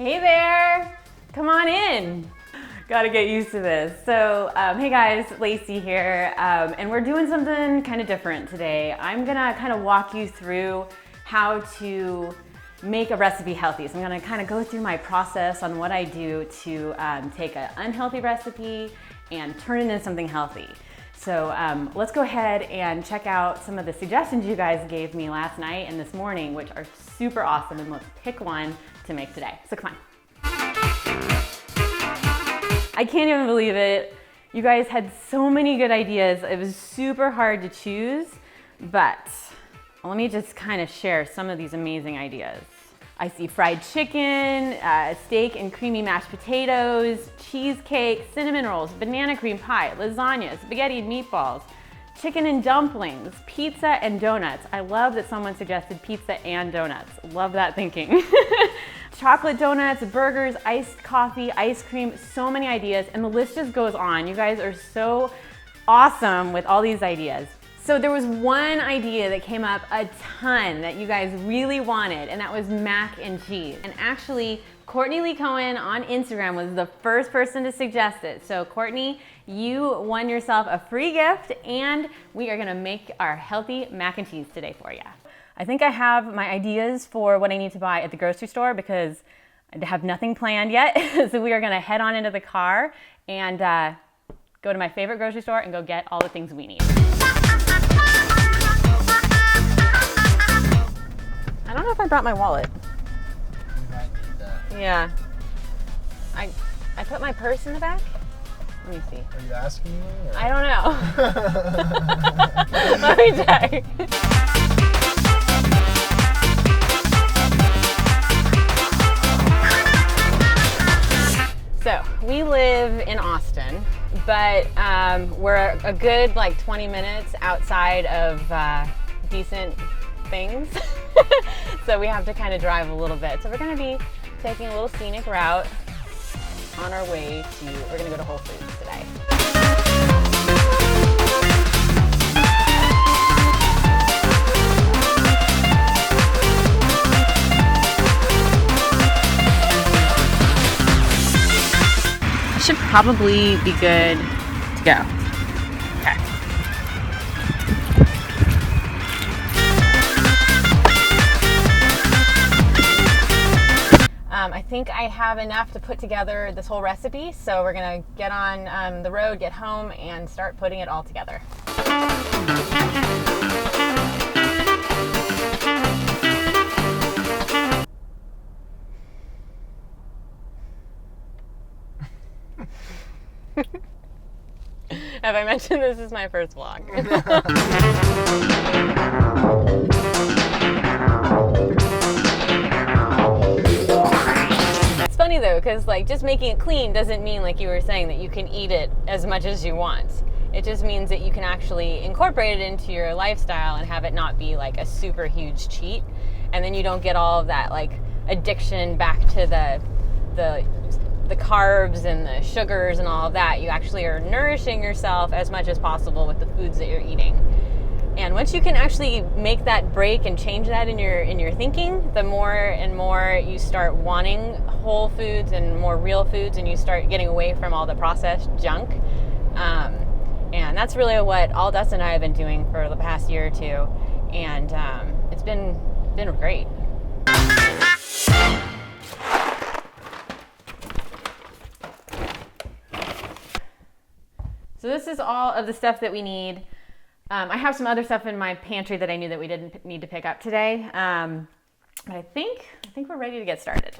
Hey there, come on in. Gotta get used to this. So, hey guys, Lacey here, and we're doing something kind of different today. I'm gonna kind of walk you through how to make a recipe healthy. So I'm gonna kind of go through my process on what I do to take an unhealthy recipe and turn it into something healthy. So let's go ahead and check out some of the suggestions you guys gave me last night and this morning, which are super awesome, and let's pick one to make today. So come on. I can't even believe it. You guys had so many good ideas. It was super hard to choose, but let me just kind of share some of these amazing ideas. I see fried chicken, steak and creamy mashed potatoes, cheesecake, cinnamon rolls, banana cream pie, lasagna, spaghetti and meatballs, chicken and dumplings, pizza and donuts. I love that someone suggested pizza and donuts. Love that thinking. Chocolate donuts, burgers, iced coffee, ice cream, so many ideas, and the list just goes on. You guys are so awesome with all these ideas. So there was one idea that came up a ton that you guys really wanted, and that was mac and cheese. And actually, Courtney Lee Cohen on Instagram was the first person to suggest it. So Courtney, you won yourself a free gift, and we are gonna make our healthy mac and cheese today for you. I think I have my ideas for what I need to buy at the grocery store because I have nothing planned yet. So we are gonna head on into the car and go to my favorite grocery store and go get all the things we need. I don't know if I brought my wallet. You might need that. Yeah. I put my purse in the back. Let me see. Are you asking me? Or? I don't know. Let me check. So we live in Austin, but we're a good like 20 minutes outside of decent things. So we have to kind of drive a little bit. So we're gonna be taking a little scenic route on our way to, we're gonna go to Whole Foods today. Should probably be good to go. Okay. I think I have enough to put together this whole recipe, so we're gonna get on the road, get home, and start putting it all together. Have I mentioned this is my first vlog? It's funny though, because like just making it clean doesn't mean, like you were saying, that you can eat it as much as you want. It just means that you can actually incorporate it into your lifestyle and have it not be like a super huge cheat, and then you don't get all of that like addiction back to the carbs and the sugars and all of that. You actually are nourishing yourself as much as possible with the foods that you're eating. And once you can actually make that break and change that in your thinking, the more and more you start wanting whole foods and more real foods, and you start getting away from all the processed junk. And that's really what all Dustin and I have been doing for the past year or two, and it's been great. So this is all of the stuff that we need. I have some other stuff in my pantry that I knew that we didn't need to pick up today. But I think we're ready to get started.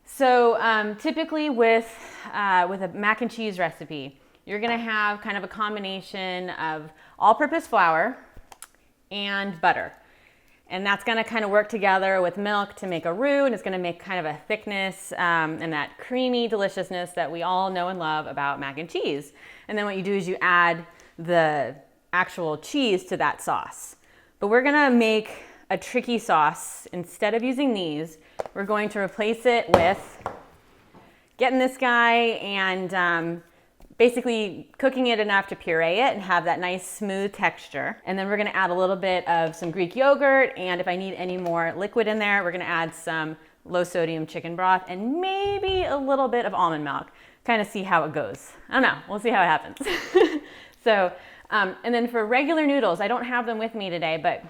So typically with a mac and cheese recipe, you're gonna have kind of a combination of all-purpose flour and butter. And that's gonna kind of work together with milk to make a roux, and it's gonna make kind of a thickness and that creamy deliciousness that we all know and love about mac and cheese. And then what you do is you add the actual cheese to that sauce. But we're gonna make a tricky sauce. Instead of using these, we're going to replace it with getting this guy and basically cooking it enough to puree it and have that nice smooth texture. And then we're gonna add a little bit of some Greek yogurt, and if I need any more liquid in there, we're gonna add some low sodium chicken broth and maybe a little bit of almond milk. Kind of see how it goes. I don't know, we'll see how it happens. So, and then for regular noodles, I don't have them with me today, but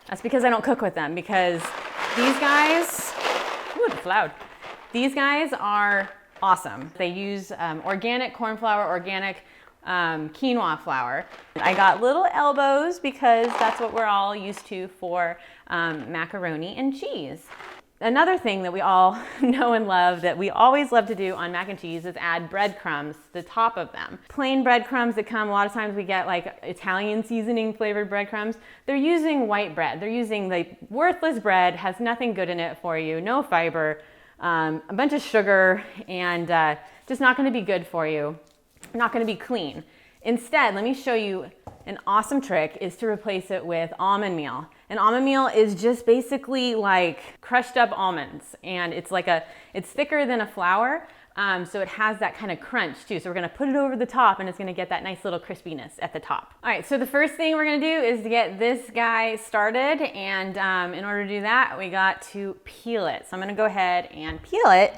that's because I don't cook with them, because these guys, ooh, it's loud. These guys are awesome. They use organic corn flour, organic quinoa flour. I got little elbows because that's what we're all used to for macaroni and cheese. Another thing that we all know and love that we always love to do on mac and cheese is add breadcrumbs to the top of them. Plain breadcrumbs that come, a lot of times we get like Italian seasoning flavored breadcrumbs. They're using white bread. They're using the worthless bread, has nothing good in it for you, no fiber, a bunch of sugar, and just not gonna be good for you, not gonna be clean. Instead, let me show you an awesome trick is to replace it with almond meal. And almond meal is just basically like crushed up almonds, and it's thicker than a flour, so it has that kind of crunch too. So we're gonna put it over the top and it's gonna get that nice little crispiness at the top. All right, so the first thing we're gonna do is to get this guy started, and in order to do that, we got to peel it. So I'm gonna go ahead and peel it.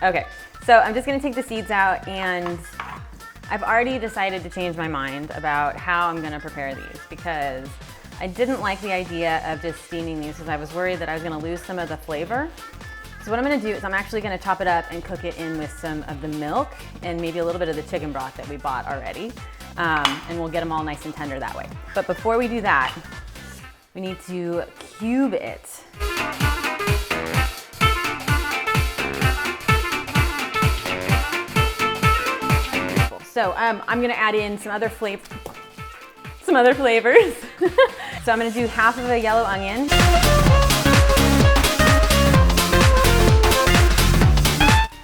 Okay, so I'm just gonna take the seeds out, and I've already decided to change my mind about how I'm gonna prepare these, because I didn't like the idea of just steaming these because I was worried that I was gonna lose some of the flavor. So what I'm gonna do is I'm actually gonna top it up and cook it in with some of the milk and maybe a little bit of the chicken broth that we bought already. And we'll get them all nice and tender that way. But before we do that, we need to cube it. So I'm gonna add in some other flavors. So I'm gonna do half of a yellow onion.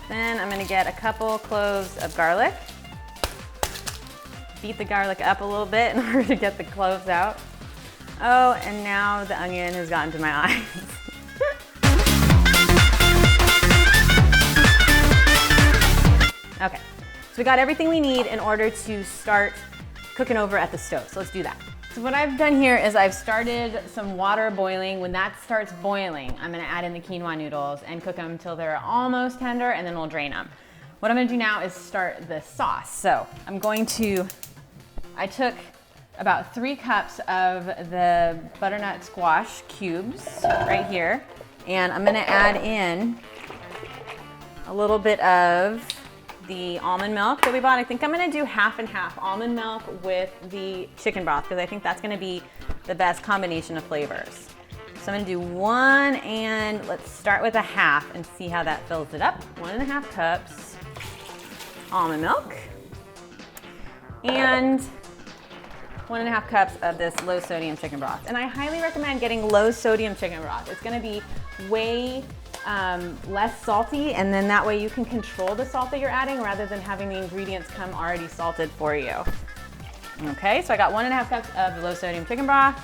Then I'm gonna get a couple cloves of garlic. Beat the garlic up a little bit in order to get the cloves out. Oh, and now the onion has gotten to my eyes. Okay. So we got everything we need in order to start cooking over at the stove. So let's do that. So what I've done here is I've started some water boiling. When that starts boiling, I'm gonna add in the quinoa noodles and cook them until they're almost tender, and then we'll drain them. What I'm gonna do now is start the sauce. So I took about 3 cups of the butternut squash cubes right here, and I'm gonna add in a little bit of the almond milk that we bought. I think I'm gonna do half and half almond milk with the chicken broth, because I think that's gonna be the best combination of flavors. So I'm gonna do 1, and let's start with a half and see how that fills it up. 1.5 cups almond milk and 1.5 cups of this low sodium chicken broth. And I highly recommend getting low sodium chicken broth. It's gonna be way less salty, and then that way you can control the salt that you're adding rather than having the ingredients come already salted for you. Okay, so I got 1.5 cups of low sodium chicken broth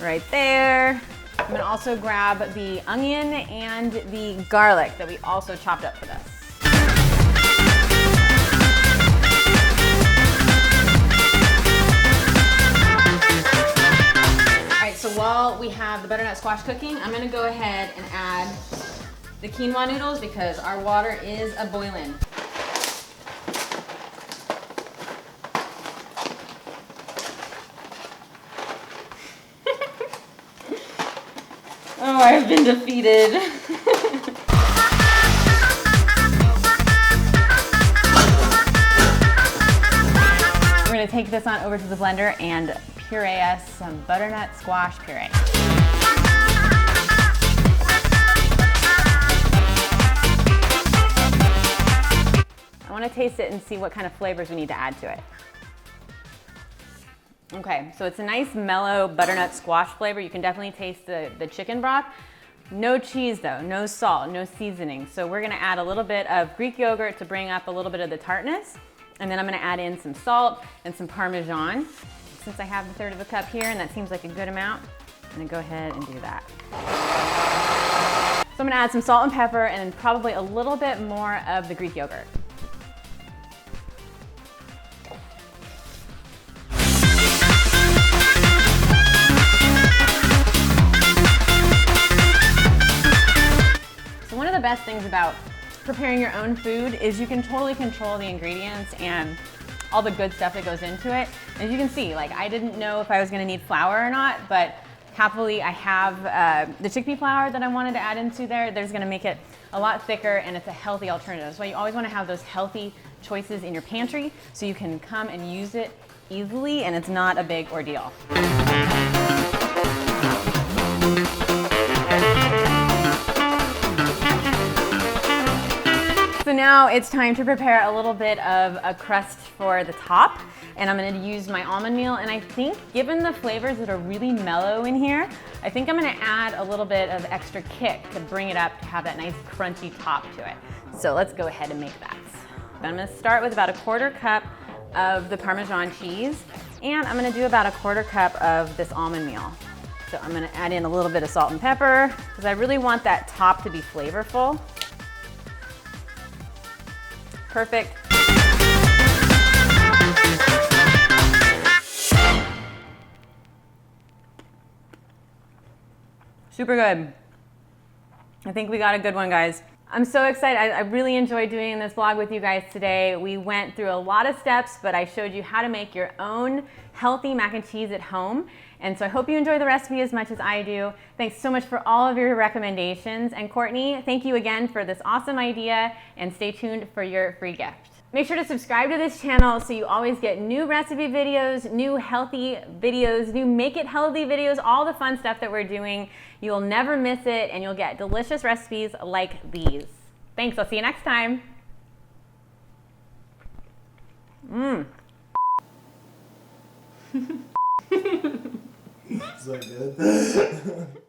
right there. I'm gonna also grab the onion and the garlic that we also chopped up for this. So while we have the butternut squash cooking, I'm gonna go ahead and add the quinoa noodles because our water is a-boiling. Oh, I've been defeated. We're gonna take this on over to the blender and puree us some butternut squash puree. I want to taste it and see what kind of flavors we need to add to it. Okay, so it's a nice mellow butternut squash flavor. You can definitely taste the chicken broth. No cheese though, no salt, no seasoning. So we're gonna add a little bit of Greek yogurt to bring up a little bit of the tartness. And then I'm gonna add in some salt and some Parmesan. Since I have the 1/3 of a cup here, and that seems like a good amount, I'm gonna go ahead and do that. So I'm gonna add some salt and pepper and then probably a little bit more of the Greek yogurt. of the best things about preparing your own food is you can totally control the ingredients and all the good stuff that goes into it. As you can see, like I didn't know if I was gonna need flour or not, but happily I have the chickpea flour that I wanted to add into there. There's gonna make it a lot thicker and it's a healthy alternative. That's why you always wanna have those healthy choices in your pantry so you can come and use it easily and it's not a big ordeal. So now it's time to prepare a little bit of a crust for the top, and I'm gonna use my almond meal, and I think given the flavors that are really mellow in here, I think I'm gonna add a little bit of extra kick to bring it up to have that nice crunchy top to it. So let's go ahead and make that. I'm gonna start with about a 1/4 cup of the Parmesan cheese, and I'm gonna do about a 1/4 cup of this almond meal. So I'm gonna add in a little bit of salt and pepper, because I really want that top to be flavorful. Perfect. Super good. I think we got a good one, guys. I'm so excited. I really enjoyed doing this vlog with you guys today. We went through a lot of steps, but I showed you how to make your own healthy mac and cheese at home. And so I hope you enjoy the recipe as much as I do. Thanks so much for all of your recommendations. And Courtney, thank you again for this awesome idea, and stay tuned for your free gift. Make sure to subscribe to this channel so you always get new recipe videos, new healthy videos, new make it healthy videos, all the fun stuff that we're doing. You'll never miss it, and you'll get delicious recipes like these. Thanks, I'll see you next time. So good.